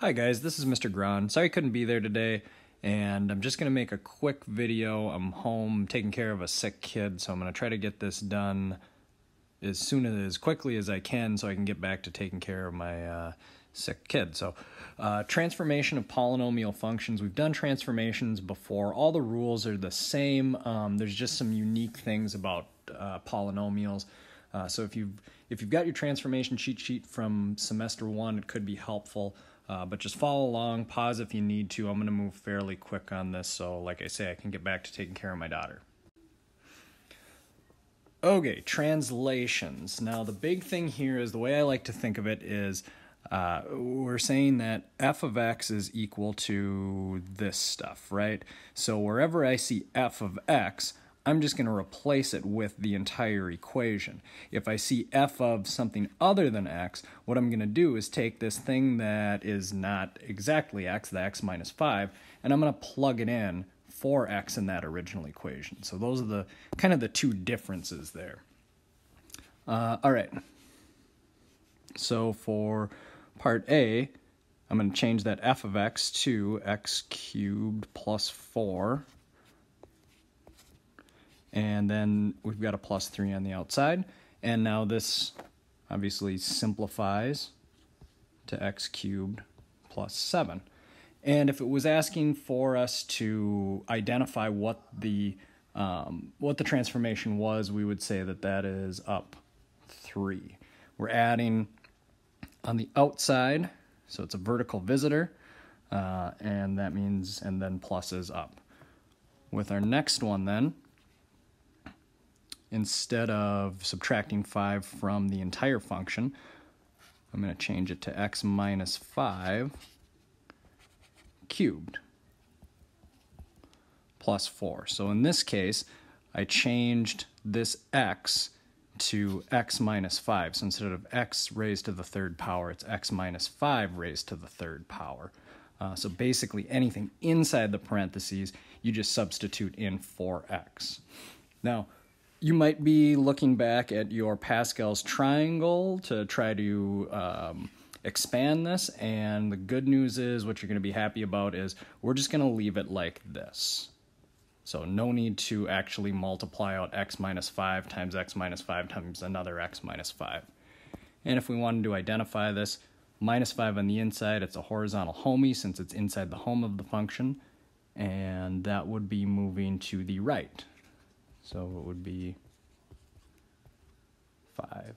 Hi guys, this is Mr. Gron. Sorry I couldn't be there today, and I'm just going to make a quick video. I'm home taking care of a sick kid, so I'm going to try to get this done as quickly as I can so I can get back to taking care of my sick kid. So transformation of polynomial functions. We've done transformations before. All the rules are the same. There's just some unique things about polynomials. So if you've got your transformation cheat sheet from semester 1, it could be helpful. But just follow along, pause if you need to. I'm going to move fairly quick on this, so like I say, I can get back to taking care of my daughter. Okay, translations. Now the big thing here is, the way I like to think of it is, we're saying that f of x is equal to this stuff, right? So wherever I see f of x, I'm just going to replace it with the entire equation. If I see f of something other than x, what I'm going to do is take this thing that is not exactly x, the x minus 5, and I'm going to plug it in for x in that original equation. So those are the kind of the two differences there. All right. So for part A, I'm going to change that f of x to x cubed plus 4. And then we've got a plus 3 on the outside. And now this obviously simplifies to x cubed plus 7. And if it was asking for us to identify what the transformation was, we would say that that is up 3. We're adding on the outside, so it's a vertical visitor, and that means, and then plus is up. With our next one then, instead of subtracting 5 from the entire function, I'm going to change it to x minus 5 cubed plus 4. So in this case, I changed this x to x minus 5. So instead of x raised to the third power, it's x minus 5 raised to the third power. So basically anything inside the parentheses, you just substitute in for x. Now, you might be looking back at your Pascal's triangle to try to expand this, and the good news is, what you're going to be happy about is, we're just going to leave it like this. So no need to actually multiply out x minus 5 times x minus 5 times another x minus 5. And if we wanted to identify this, minus 5 on the inside, it's a horizontal homie since it's inside the home of the function, and that would be moving to the right. So it would be 5,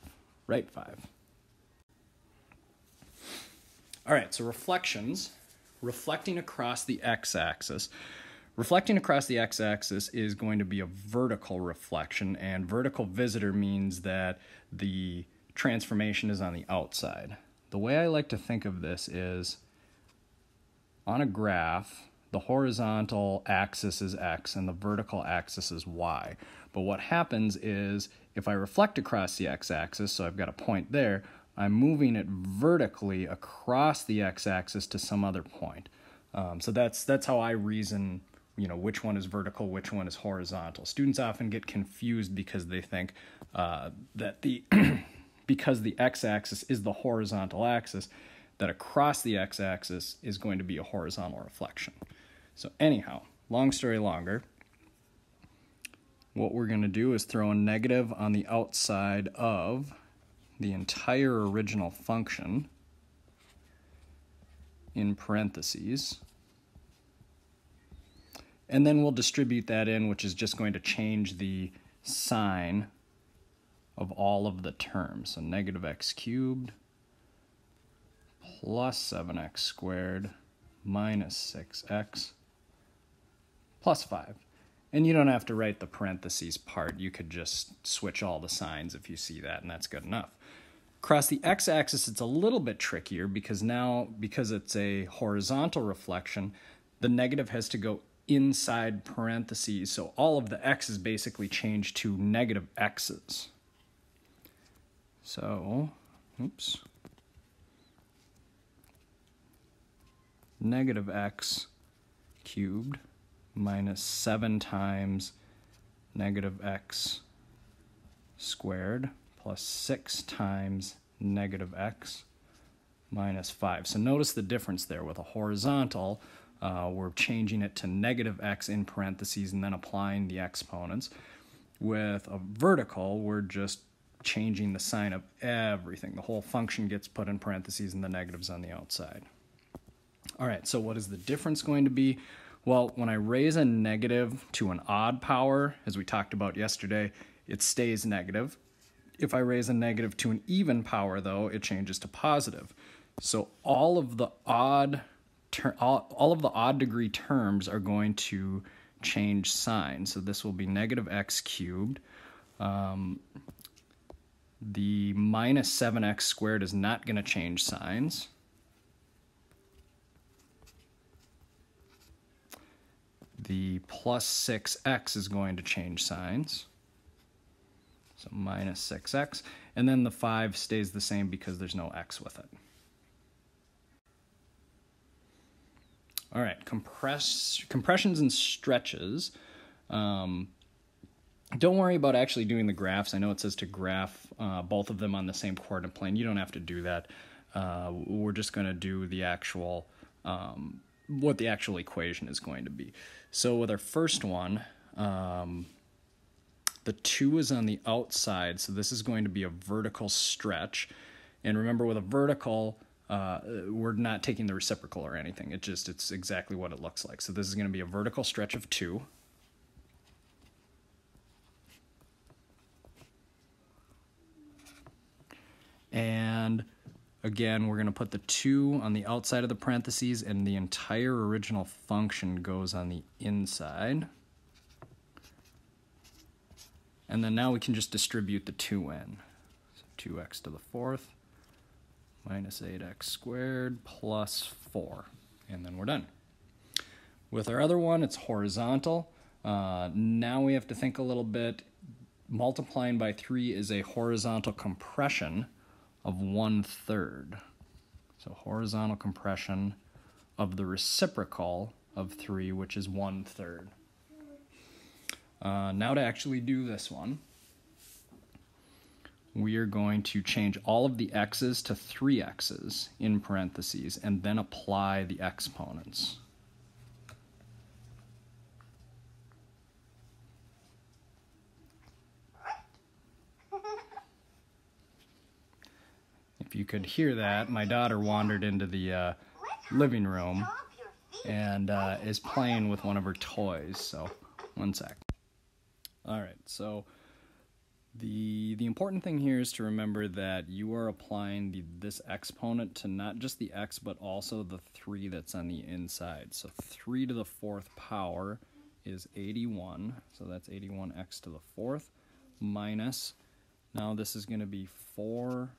right 5. All right, so reflections, reflecting across the x-axis. Reflecting across the x-axis is going to be a vertical reflection, and vertical visitor means that the transformation is on the outside. The way I like to think of this is, on a graph, the horizontal axis is x and the vertical axis is y. But what happens is, if I reflect across the x-axis, so I've got a point there, I'm moving it vertically across the x-axis to some other point. So that's how I reason, which one is vertical, which one is horizontal. Students often get confused because they think that because the x-axis is the horizontal axis, that across the x-axis is going to be a horizontal reflection. So anyhow, long story longer, what we're going to do is throw a negative on the outside of the entire original function in parentheses, and then we'll distribute that in, which is just going to change the sign of all of the terms. So negative x cubed plus 7x squared minus 6x plus 5. And you don't have to write the parentheses part. You could just switch all the signs if you see that, and that's good enough. Across the x-axis, it's a little bit trickier because it's a horizontal reflection, the negative has to go inside parentheses, so all of the x's basically change to negative x's. So, oops. Negative x cubed minus 7 times negative x squared plus 6 times negative x minus 5. So notice the difference there. With a horizontal, we're changing it to negative x in parentheses and then applying the exponents. With a vertical, we're just changing the sign of everything. The whole function gets put in parentheses and the negatives on the outside. All right, so what is the difference going to be? Well, when I raise a negative to an odd power, as we talked about yesterday, it stays negative. If I raise a negative to an even power, though, it changes to positive. So all of the odd degree terms are going to change sign. So this will be negative x cubed. The minus 7x squared is not going to change signs. The plus 6x is going to change signs. So minus 6x. And then the 5 stays the same because there's no x with it. All right, compressions and stretches. Don't worry about actually doing the graphs. I know it says to graph both of them on the same coordinate plane. You don't have to do that. We're just going to do the actual, what the actual equation is going to be. So with our first one, the 2 is on the outside, so this is going to be a vertical stretch. And remember, with a vertical, we're not taking the reciprocal or anything. It's exactly what it looks like. So this is going to be a vertical stretch of 2. And again, we're going to put the 2 on the outside of the parentheses, and the entire original function goes on the inside. And then now we can just distribute the 2 in. So 2x to the 4th minus 8x squared plus 4. And then we're done. With our other one, it's horizontal. Now we have to think a little bit. Multiplying by 3 is a horizontal compression of 1/3. So horizontal compression of the reciprocal of 3, which is 1/3. Now to actually do this one, we are going to change all of the x's to 3x's in parentheses and then apply the exponents. If you could hear that, my daughter wandered into the living room and is playing with one of her toys, so one sec. All right, so the important thing here is to remember that you are applying this exponent to not just the x, but also the 3 that's on the inside. So 3 to the 4th power is 81, so that's 81x to the 4th, minus, now this is going to be 4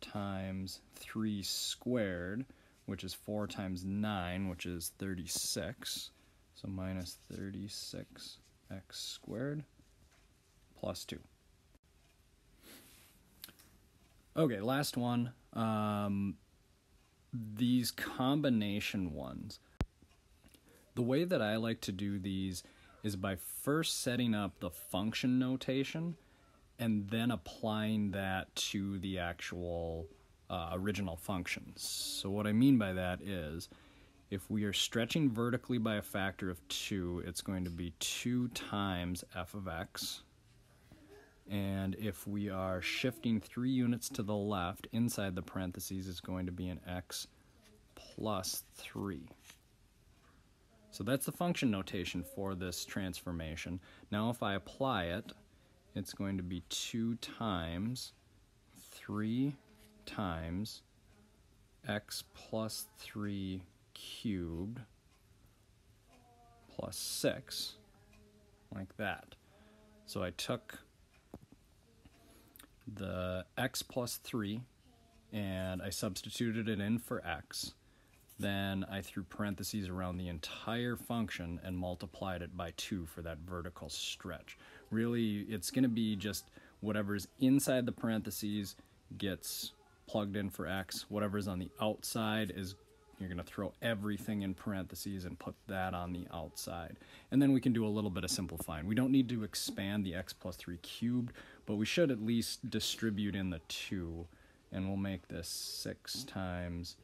times 3 squared, which is 4 times 9, which is 36, so minus 36x squared plus 2. Okay, last one. These combination ones. The way that I like to do these is by first setting up the function notation and then applying that to the actual original functions. So what I mean by that is, if we are stretching vertically by a factor of 2, it's going to be 2 times f of x. And if we are shifting 3 units to the left, inside the parentheses is going to be an x plus 3. So that's the function notation for this transformation. Now if I apply it, it's going to be 2 times 3 times x plus 3 cubed plus 6, like that. So I took the x plus 3 and I substituted it in for x. Then I threw parentheses around the entire function and multiplied it by 2 for that vertical stretch. Really, it's going to be just whatever's inside the parentheses gets plugged in for x. Whatever's on the outside is, you're going to throw everything in parentheses and put that on the outside. And then we can do a little bit of simplifying. We don't need to expand the x plus 3 cubed, but we should at least distribute in the 2 and we'll make this 6 times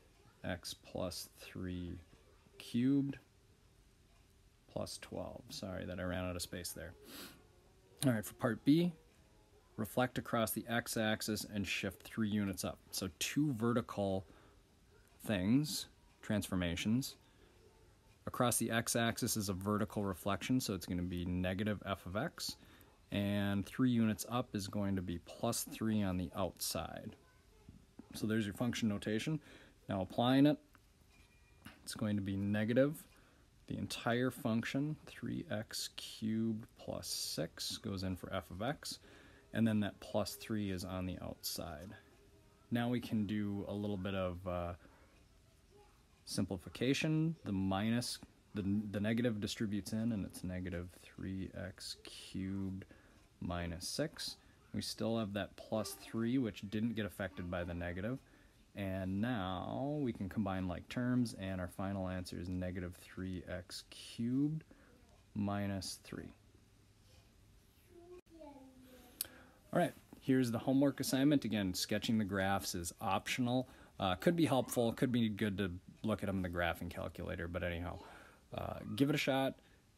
x plus 3 cubed plus 12. Sorry that I ran out of space there. All right, for part B, reflect across the x-axis and shift 3 units up. So 2 vertical things, transformations. Across the x-axis is a vertical reflection, so it's going to be negative f of x. And 3 units up is going to be plus 3 on the outside. So there's your function notation. Now applying it, it's going to be negative. The entire function, 3x cubed plus 6, goes in for f of x. And then that plus 3 is on the outside. Now we can do a little bit of simplification. The minus, the negative distributes in, and it's negative 3x cubed minus 6. We still have that plus 3, which didn't get affected by the negative. And now we can combine like terms, and our final answer is negative 3x cubed minus 3. All right, here's the homework assignment. Again, sketching the graphs is optional. Could be helpful, could be good to look at them in the graphing calculator, but anyhow, give it a shot.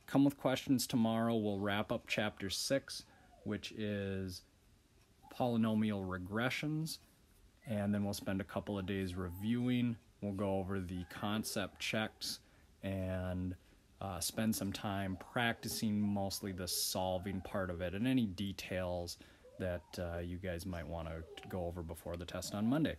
Come with questions tomorrow. We'll wrap up chapter 6, which is polynomial regressions, and then we'll spend a couple of days reviewing. We'll go over the concept checks and spend some time practicing mostly the solving part of it and any details that you guys might want to go over before the test on Monday.